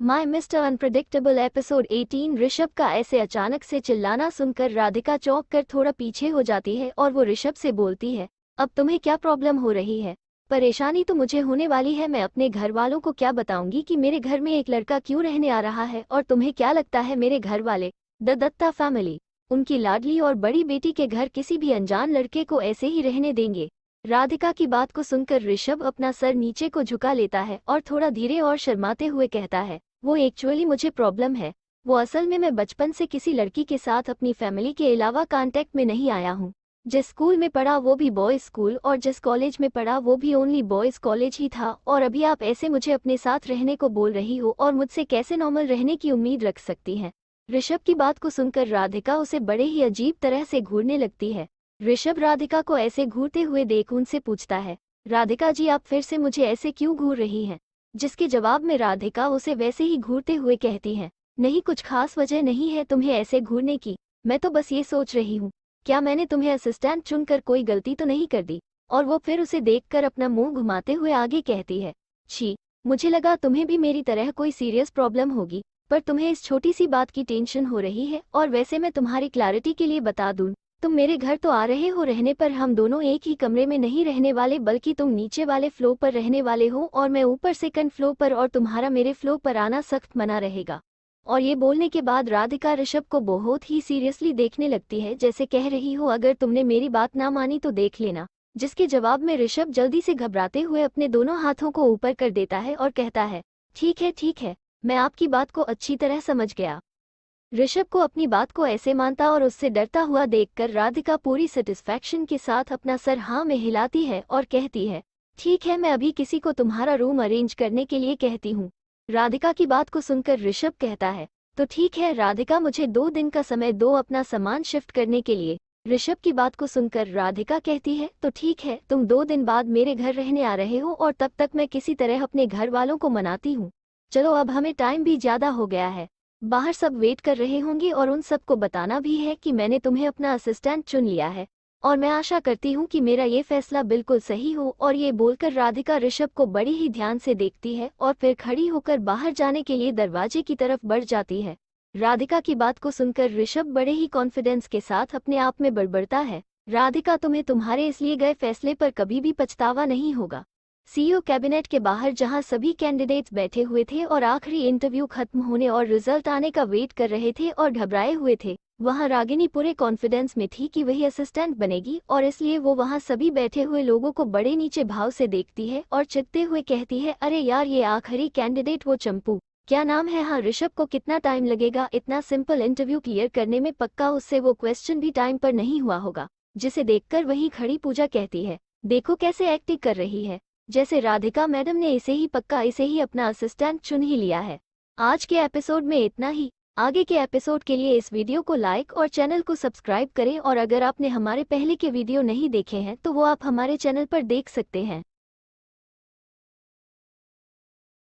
My mister unpredictable episode 18। Rishabh का ऐसे अचानक से चिल्लाना सुनकर राधिका चौंक कर थोड़ा पीछे हो जाती है और वो ऋषभ से बोलती है, अब तुम्हें क्या प्रॉब्लम हो रही है? परेशानी तो मुझे होने वाली है। मैं अपने घर वालों को क्या बताऊंगी कि मेरे घर में एक लड़का क्यों रहने आ रहा है? और तुम्हें क्या लगता है मेरे घर वाले, द दत्ता फैमिली, उनकी लाडली और बड़ी बेटी के घर किसी भी अनजान लड़के को ऐसे ही रहने देंगे? राधिका की बात को सुनकर ऋषभ अपना सर नीचे को झुका लेता है और थोड़ा धीरे और शर्माते हुए कहता है, वो एक्चुअली मुझे प्रॉब्लम है। वो असल में मैं बचपन से किसी लड़की के साथ अपनी फैमिली के अलावा कांटेक्ट में नहीं आया हूँ। जिस स्कूल में पढ़ा वो भी बॉयज़ स्कूल और जिस कॉलेज में पढ़ा वो भी ओनली बॉयज़ कॉलेज ही था। और अभी आप ऐसे मुझे अपने साथ रहने को बोल रही हो और मुझसे कैसे नॉर्मल रहने की उम्मीद रख सकती हैं? ऋषभ की बात को सुनकर राधिका उसे बड़े ही अजीब तरह से घूरने लगती है। ऋषभ राधिका को ऐसे घूरते हुए देख उनसे पूछता है, राधिका जी आप फिर से मुझे ऐसे क्यों घूर रही हैं? जिसके जवाब में राधिका उसे वैसे ही घूरते हुए कहती है, नहीं कुछ खास वजह नहीं है तुम्हें ऐसे घूरने की। मैं तो बस ये सोच रही हूँ, क्या मैंने तुम्हें असिस्टेंट चुनकर कोई गलती तो नहीं कर दी? और वो फिर उसे देखकर अपना मुंह घुमाते हुए आगे कहती है, छी, मुझे लगा तुम्हें भी मेरी तरह कोई सीरियस प्रॉब्लम होगी, पर तुम्हें इस छोटी सी बात की टेंशन हो रही है। और वैसे मैं तुम्हारी क्लैरिटी के लिए बता दूं, तुम मेरे घर तो आ रहे हो रहने, पर हम दोनों एक ही कमरे में नहीं रहने वाले, बल्कि तुम नीचे वाले फ्लोर पर रहने वाले हो और मैं ऊपर सेकंड फ्लोर पर, और तुम्हारा मेरे फ्लोर पर आना सख्त मना रहेगा। और ये बोलने के बाद राधिका ऋषभ को बहुत ही सीरियसली देखने लगती है, जैसे कह रही हो अगर तुमने मेरी बात ना मानी तो देख लेना। जिसके जवाब में ऋषभ जल्दी से घबराते हुए अपने दोनों हाथों को ऊपर कर देता है और कहता है, ठीक है, मैं आपकी बात को अच्छी तरह समझ गया। ऋषभ को अपनी बात को ऐसे मानता और उससे डरता हुआ देखकर राधिका पूरी सेटिस्फैक्शन के साथ अपना सर हाँ में हिलाती है और कहती है, ठीक है, मैं अभी किसी को तुम्हारा रूम अरेंज करने के लिए कहती हूँ। राधिका की बात को सुनकर ऋषभ कहता है, तो ठीक है राधिका, मुझे 2 दिन का समय दो अपना सामान शिफ्ट करने के लिए। ऋषभ की बात को सुनकर राधिका कहती है, तो ठीक है, तुम 2 दिन बाद मेरे घर रहने आ रहे हो और तब तक मैं किसी तरह अपने घर वालों को मनाती हूँ। चलो अब हमें टाइम भी ज़्यादा हो गया है, बाहर सब वेट कर रहे होंगे और उन सबको बताना भी है कि मैंने तुम्हें अपना असिस्टेंट चुन लिया है। और मैं आशा करती हूँ कि मेरा ये फैसला बिल्कुल सही हो। और ये बोलकर राधिका ऋषभ को बड़ी ही ध्यान से देखती है और फिर खड़ी होकर बाहर जाने के लिए दरवाजे की तरफ बढ़ जाती है। राधिका की बात को सुनकर ऋषभ बड़े ही कॉन्फिडेंस के साथ अपने आप में बड़बड़ता है, राधिका तुम्हें तुम्हारे इसलिए गए फैसले पर कभी भी पछतावा नहीं होगा। सीईओ कैबिनेट के बाहर जहां सभी कैंडिडेट्स बैठे हुए थे और आखिरी इंटरव्यू खत्म होने और रिजल्ट आने का वेट कर रहे थे और घबराए हुए थे, वहां रागिनी पूरे कॉन्फिडेंस में थी कि वही असिस्टेंट बनेगी। और इसलिए वो वहां सभी बैठे हुए लोगों को बड़े नीचे भाव से देखती है और चिढ़ते हुए कहती है, अरे यार ये आखिरी कैंडिडेट वो चंपू, क्या नाम है, हाँ ऋषभ को कितना टाइम लगेगा इतना सिंपल इंटरव्यू क्लियर करने में? पक्का उससे वो क्वेश्चन भी टाइम पर नहीं हुआ होगा। जिसे देखकर वही खड़ी पूजा कहती है, देखो कैसे एक्टिंग कर रही है, जैसे राधिका मैडम ने इसे ही अपना असिस्टेंट चुन ही लिया है। आज के एपिसोड में इतना ही। आगे के एपिसोड के लिए इस वीडियो को लाइक और चैनल को सब्सक्राइब करें। और अगर आपने हमारे पहले के वीडियो नहीं देखे हैं तो वो आप हमारे चैनल पर देख सकते हैं।